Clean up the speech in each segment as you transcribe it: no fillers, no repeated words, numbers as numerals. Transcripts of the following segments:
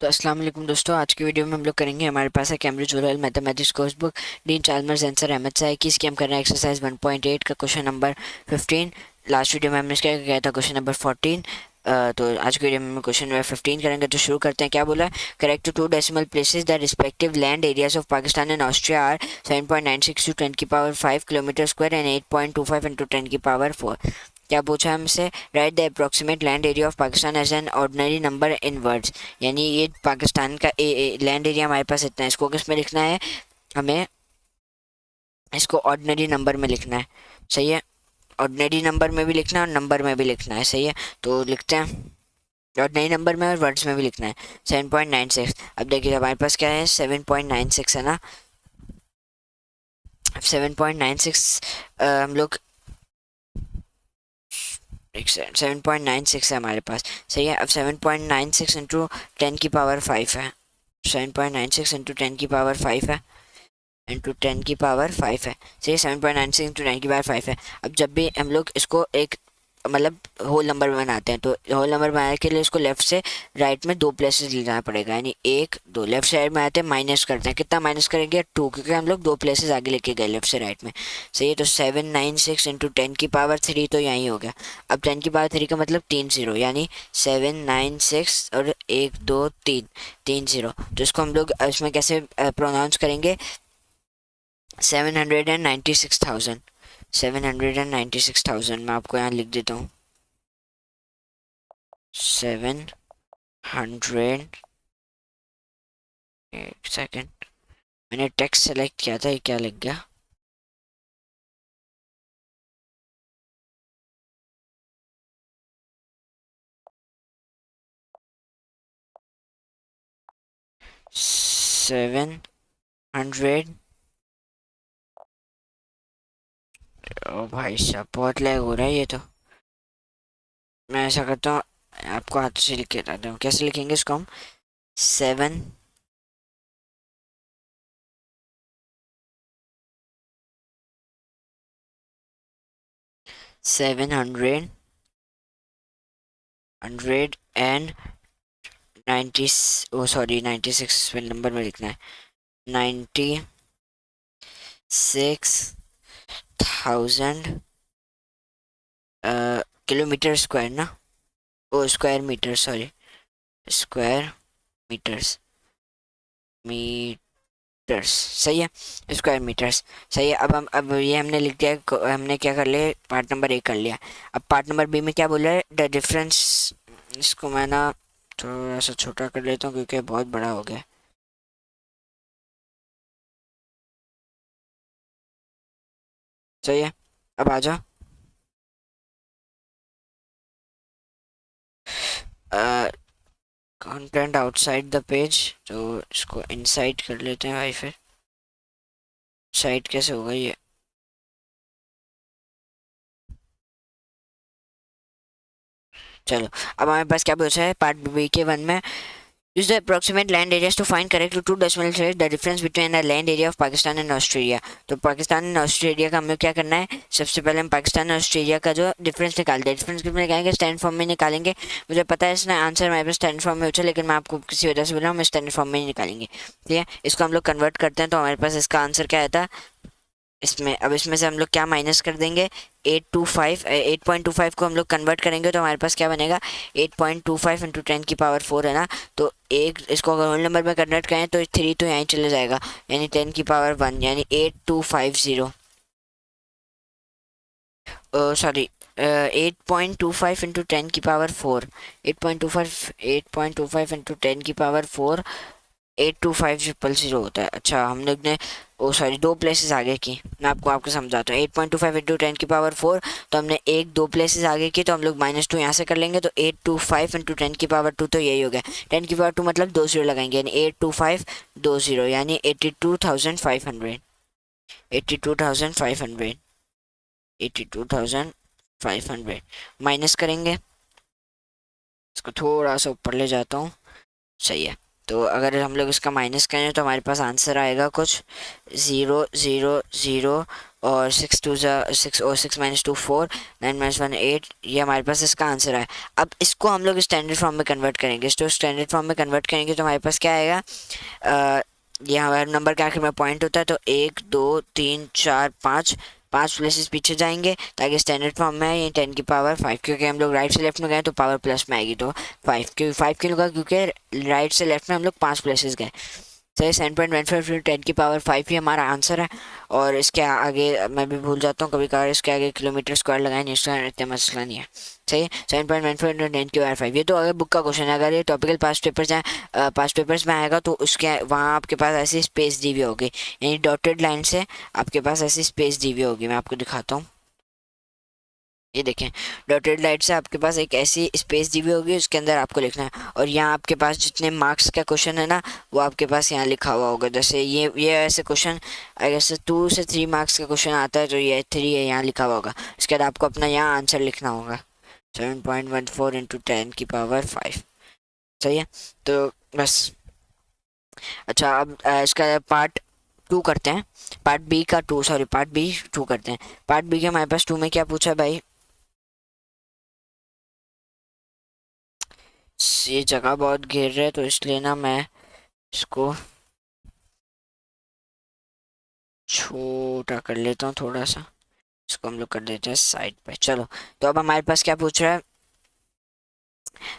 तो अस्सलाम वालेकुम दोस्तों, आज की वीडियो में हम लोग करेंगे। हमारे पास है Cambridge oral mathematics course book, Dean Charles आंसर अहमद साई की। इसकी हम कर रहे हैं एक्सरसाइज 1.8 का क्वेश्चन नंबर 15। लास्ट वीडियो में हमने इसका किया था क्वेश्चन नंबर 14। तो आज की वीडियो में हम क्वेश्चन नंबर 15 करेंगे। तो शुरू करते हैं। क्या बोला? Correct to decimal places the respective land areas of Pakistan and Austria are 7.96 to 10 की power 5 kilometre square and 8.25 into 10 की पावर 4। क्या पूछा है हमसे? Write the approximate land area of Pakistan as an ordinary number in words. यानी ये पाकिस्तान का land area हमारे पास इतना है, इसको किस में लिखना है? हमें इसको ऑर्डिनरी नंबर में लिखना है। सही है, ऑर्डिनरी नंबर में भी लिखना है और नंबर में भी लिखना है। सही है, तो लिखते हैं। ऑर्डिनरी नंबर में और वर्ड्स में भी लिखना है। 7.96। अब देखिए हमारे पास क्या है, 7.96 है ना। 7.96 हम लोग 7.96 है हमारे पास। सही है, अब 7.96 इंटू 10 की पावर 5 है। 7.96 इंटू 10 की पावर 5 है, इंटू 10 की पावर 5 है। सही, 7.96 इंटू 10 की पावर 5 है। अब जब भी हम लोग इसको एक मतलब होल नंबर बनाते हैं, तो होल नंबर बनाने के लिए इसको लेफ्ट से राइट में दो प्लेसेस ले जाना पड़ेगा। यानी एक दो लेफ्ट साइड में आते हैं, माइनस करते हैं। कितना माइनस करेंगे? 2, क्योंकि हम लोग दो प्लेसेस आगे लेके गए लेफ्ट से राइट में। सही है, तो 796 इंटू 10 की पावर 3 तो यही हो गया। अब 10 की पावर 3 का मतलब 3 जीरो, यानी 796 और 1 2 3 3 जीरो। तो इसको हम लोग इसमें कैसे प्रोनाउंस करेंगे? 796,000। 796,000 मैं आपको यहाँ लिख देता हूँ। 700, एक सेकेंड, मैंने टेक्स्ट सेलेक्ट किया था, ये क्या लिख गया? Seven hundred. ओ भाई साहब, बहुत लैग हो रहा है ये तो। मैं ऐसा करता हूँ, आपको हाथ से लिख के बताता हूँ कैसे लिखेंगे इसको हम। 7 700 एंड 90, ओ सॉरी 96 नंबर में लिखना है। 96,000 किलोमीटर स्क्वायर ना, oh square metre, sorry square metres, metres. सही है, स्क्वायर मीटर्स। सही है, अब ये हमने लिख दिया। हमने क्या कर लिया? पार्ट नंबर ए कर लिया। अब पार्ट नंबर बी में क्या बोला है? The difference. इसको मैं ना थोड़ा सा छोटा कर लेता हूँ क्योंकि बहुत बड़ा हो गया। सही है, अब आ जाओ। कंटेंट आउटसाइड द पेज, तो इसको इनसाइड कर लेते हैं भाई। फिर साइड कैसे होगा ये? चलो, अब हमारे पास क्या पूछा है पार्ट बी के 1 में? Use the approximate land areas to find correct two decimal places the difference between the land area of Pakistan and Australia। तो पाकिस्तान और ऑस्ट्रेलिया का हमें क्या करना है? सबसे पहले हम पाकिस्तान और ऑस्ट्रेलिया का जो डिफरेंस निकालते हैं, डिफरेंस किस में निकालेंगे? स्टैंड फॉर्म में निकालेंगे। मुझे पता है इसमें आंसर हमारे पास स्टैंड फॉर्म में पूछा, लेकिन मैं आपको किसी वजह से बोल रहा हूँ, हम स्टैंड फॉर्म में ही निकालेंगे। ठीक है, इसको हम लोग कन्वर्ट करते हैं, तो हमारे पास इसका आंसर क्या आता है इसमें? अब इसमें से हम लोग क्या माइनस कर देंगे? 8.25 को हम लोग कन्वर्ट करेंगे, तो हमारे पास क्या बनेगा? 8.25 इंटू 10 की पावर 4 है ना। तो एक इसको अगर होल नंबर में कन्वर्ट करें तो 3 तो यहाँ चले जाएगा, यानी 10 की पावर 1, यानी 8250। सॉरी, 8.25 इंटू 10 की पावर 4। 8.25 इंटू 10 की पावर 4 82500 होता है। अच्छा, हम लोग ने ओ सॉरी दो प्लेसेस आगे की, मैं आपको समझाता हूँ। 8.25 इंटू 10 की पावर 4, तो हमने एक दो प्लेसेस आगे की, तो हम लोग -2 यहाँ से कर लेंगे, तो 825 इंटू 10 की पावर 2 तो यही हो गया। 10 की पावर 2 मतलब 2 जीरो लगाएंगे, यानी 82520, यानी 82,500। 82,500, 82,500 माइनस करेंगे। इसको थोड़ा सा ऊपर ले जाता हूँ। सही है, तो अगर हम लोग इसका माइनस करें तो हमारे पास आंसर आएगा कुछ 0 0 0 और 6 और 6 - 2 4, 9 - 1 8। ये हमारे पास इसका आंसर है। अब इसको हम लोग स्टैंडर्ड फॉर्म में कन्वर्ट करेंगे। तो स्टैंडर्ड फॉर्म में कन्वर्ट करेंगे तो हमारे पास क्या आएगा, ये हमारे नंबर के आखिर में पॉइंट होता है, तो 1 2 3 4 5 5 प्लेसेस पीछे जाएंगे ताकि स्टैंडर्ड फॉर्म में ये 10⁵, क्योंकि हम लोग राइट से लेफ्ट में गए तो पावर प्लस में आएगी, तो 5 क्यों लगा, क्योंकि राइट से लेफ्ट में हम लोग 5 प्लेसेस गए। सही, 7.15 10⁵ ही हमारा आंसर है। और इसके आगे मैं भी भूल जाता हूँ कभी कभार, इसके आगे किलोमीटर स्क्वायर लगाए नहीं, इसका इतना मसला नहीं है। सही है, 7.15 10⁵। ये तो अगर बुक का क्वेश्चन है। अगर ये टॉपिकल पास्ट पेपर जाए, पास्ट पेपर्स में आएगा तो उसके वहाँ आपके पास ऐसी स्पेस दी हुई होगी, यानी डॉटेड लाइन से आपके पास ऐसी स्पेस दी हुई होगी। मैं आपको दिखाता हूँ, ये देखें, डॉटेड लाइन से आपके पास एक ऐसी स्पेस दी हुई होगी, उसके अंदर आपको लिखना है। और यहाँ आपके पास जितने मार्क्स का क्वेश्चन है ना, वो आपके पास यहाँ लिखा हुआ होगा। जैसे ये ऐसे क्वेश्चन अगर से 2 से 3 मार्क्स का क्वेश्चन आता है तो ये 3 है, यहाँ लिखा हुआ होगा। उसके बाद आपको अपना यहाँ आंसर लिखना होगा, 7.14 × 10⁵। सही है, तो बस। अच्छा, अब इसका पार्ट 2 करते हैं। पार्ट बी 2 करते हैं। पार्ट बी के हमारे पास 2 में क्या पूछा है भाई, ये जगह बहुत घेर रहा है तो इसलिए ना मैं इसको छोटा कर लेता हूँ थोड़ा सा। इसको हम लोग कर देते हैं साइड पे। चलो, तो अब हमारे पास क्या पूछ रहा है,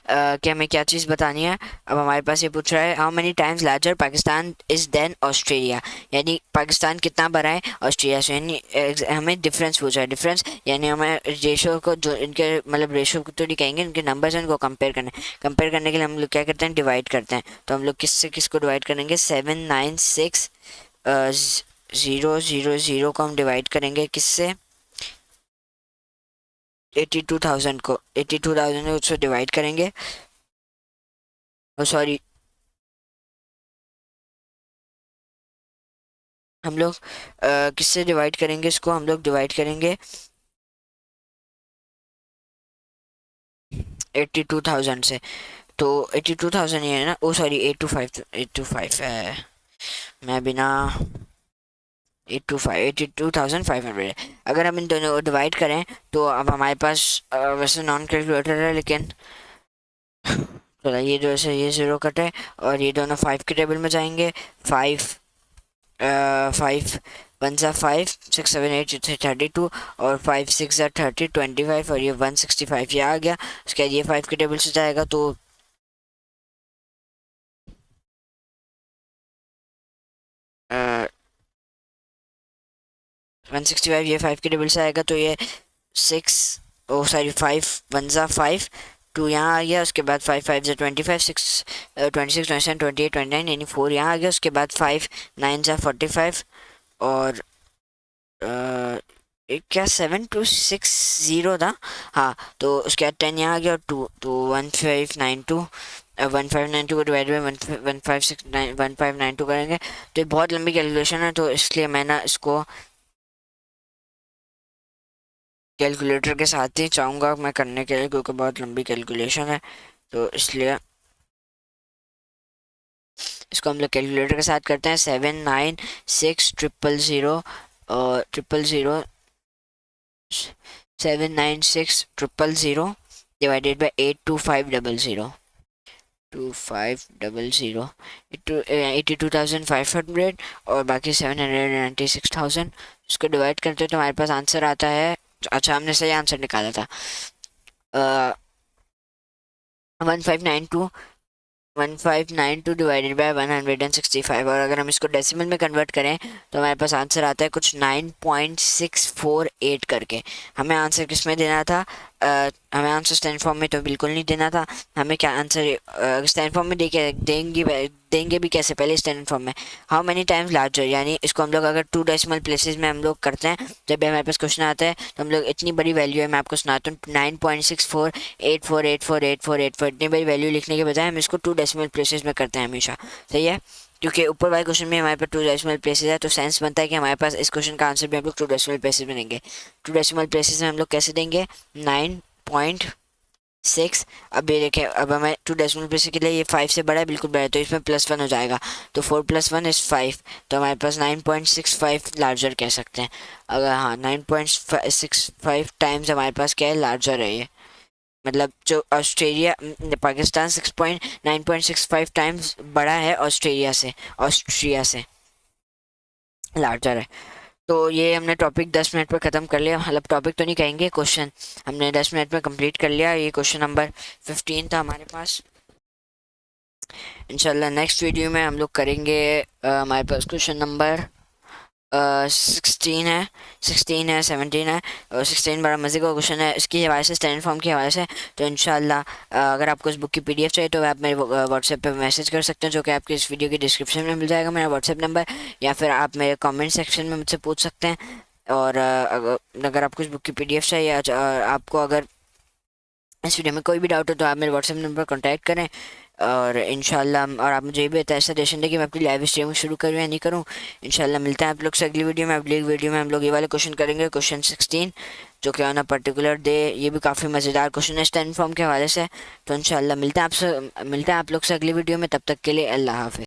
कि हमें क्या चीज़ बतानी है। अब हमारे पास ये पूछ रहा है, how many times larger Pakistan is than Australia, यानी पाकिस्तान कितना बड़ा है ऑस्ट्रेलिया से। यानी हमें डिफरेंस पूछा है। डिफरेंस यानी हमें रेशो को, जो इनके मतलब रेशो को तो नहीं कहेंगे, इनके नंबर्स हैं, इनको कंपेयर करना है। कंपेयर करने के लिए हम लोग क्या करते हैं, डिवाइड करते हैं। तो हम लोग किससे किसको डिवाइड करेंगे, 796 0 0 0 को हम डिवाइड करेंगे किससे, 82,000 को। 82,000 को उससे डिवाइड करेंगे। सॉरी, हम लोग किससे डिवाइड करेंगे, इसको हम लोग डिवाइड करेंगे 82,000 से। तो 82,000 ये है ना, ओ सॉरी 825 है, मैं बिना 82,500 है। अगर हम इन दोनों को डिवाइड करें तो अब हमारे पास वैसे नॉन कैलकुलेटर है, लेकिन चलो ये जो है ये 0 कटे और ये दोनों 5 के टेबल में जाएंगे। 5 1 सा 5 6 7 8 32 और 5 6 सा 30 25 और ये 165 ये आ गया। उसके बाद ये 5 के टेबल से जाएगा तो 165 ये 5 के टेबल से आएगा, तो ये 6 ओ सॉरी 5 1 सा 5 2 यहाँ आ गया। उसके बाद 5 5 सा 25 6 26 27 28 29 यानी 4 यहाँ आ गया। उसके बाद 5 9 सा 45 और क्या 7260 था, हाँ। तो उसके बाद 10 यहाँ आ गया और 2 तो 1592 1592 को डिवाइड बाई 1592 करेंगे तो ये बहुत लंबी कैलकुलेशन है, तो इसलिए मैं ना इसको कैलकुलेटर के साथ ही चाहूँगा मैं करने के लिए, क्योंकि बहुत लंबी कैलकुलेशन है। तो इसलिए इसको हम लोग कैलकुलेटर के साथ करते हैं। 796 000 796 000 डिवाइडेड बाई 82500 2500 82,500 और बाकी 796,000 इसको डिवाइड करते हैं तो हमारे पास आंसर आता है। अच्छा, हमने सही आंसर निकाला था, 1592 डिवाइडेड बाय 165। और अगर हम इसको डेसिमल में कन्वर्ट करें तो हमारे पास आंसर आता है कुछ 9.648 करके। हमें आंसर किस में देना था, हमें आंसर स्टैंड फॉर्म में तो बिल्कुल नहीं देना था। हमें क्या आंसर स्टैंड फॉर्म में देंगे भी कैसे, पहले स्टैंड फॉर्म में हाउ मेनी टाइम्स लार्जर, यानी इसको हम लोग अगर 2 डेसिमल प्लेसेस में हम लोग करते हैं, जब भी हमारे पास क्वेश्चन आता है तो हम लोग इतनी बड़ी वैल्यू है, मैं आपको सुनाता हूँ 9.6484848484 इतनी बड़ी वैल्यू लिखने के बजाय हम इसको 2 डेसिमल प्लेसेस में करते हैं हमेशा। सही है, क्योंकि ऊपर वाले क्वेश्चन में हमारे पास 2 डेसिमल प्लेसेस है, तो सेंस बनता है कि हमारे पास इस क्वेश्चन का आंसर भी हम लोग 2 डेसिमल प्लेसेस में देंगे। 2 डेसिमल प्लेसेस में हम लोग कैसे देंगे, 9. 6। अब ये देखें, अब हमें 2 डेसिमल प्लेस के लिए ये 5 से बड़ा है, बिल्कुल बड़ा है, तो इसमें +1 हो जाएगा। तो 4 + 1 = 5, तो हमारे पास 9.65 लार्जर कह सकते हैं। अगर हाँ 9.65 टाइम्स हमारे पास क्या है, लार्जर है ये। मतलब जो ऑस्ट्रेलिया, पाकिस्तान 9.65 टाइम्स बड़ा है ऑस्ट्रिया से लार्जर है। तो ये हमने टॉपिक 10 मिनट पर ख़त्म कर लिया, मतलब टॉपिक तो नहीं कहेंगे, क्वेश्चन हमने 10 मिनट में कंप्लीट कर लिया। ये क्वेश्चन नंबर 15 था हमारे पास। इंशाल्लाह नेक्स्ट वीडियो में हम लोग करेंगे, हमारे पास क्वेश्चन नंबर 16 है 17 है, और 16 बड़ा मज़े का क्वेश्चन है इसके हवाले से, स्टैंडर्ड फॉर्म के हवाले से। तो इंशाल्लाह अगर आपको इस बुक की PDF चाहिए तो आप मेरे व्हाट्सएप पे मैसेज कर सकते हैं, जो कि आपके इस वीडियो के डिस्क्रिप्शन में मिल जाएगा मेरा व्हाट्सएप नंबर, या फिर आप मेरे कमेंट सेक्शन में मुझसे पूछ सकते हैं। और अगर आपको इस बुक की PDF चाहिए, आपको अगर इस वीडियो में कोई भी डाउट हो तो आप मेरे व्हाट्सएप नंबर पर कॉन्टैक्ट करें। और इंशाल्लाह, और आप मुझे भी ऐसा सजेशन दें कि मैं अपनी लाइव स्ट्रीमिंग शुरू करूँ या नहीं करूँ। इंशाल्लाह मिलते हैं आप लोग से अगली वीडियो में। अगली वीडियो में हम लोग ये वाले क्वेश्चन करेंगे, क्वेश्चन 16, जो कि ऑन अ पर्टिकुलर डे। ये भी काफ़ी मज़ेदार क्वेश्चन है स्टैंड फॉर्म के हवाले से। तो इंशाल्लाह मिलते हैं आप लोग से अगली वीडियो में। तब तक के लिए अल्लाह हाफ़िज़।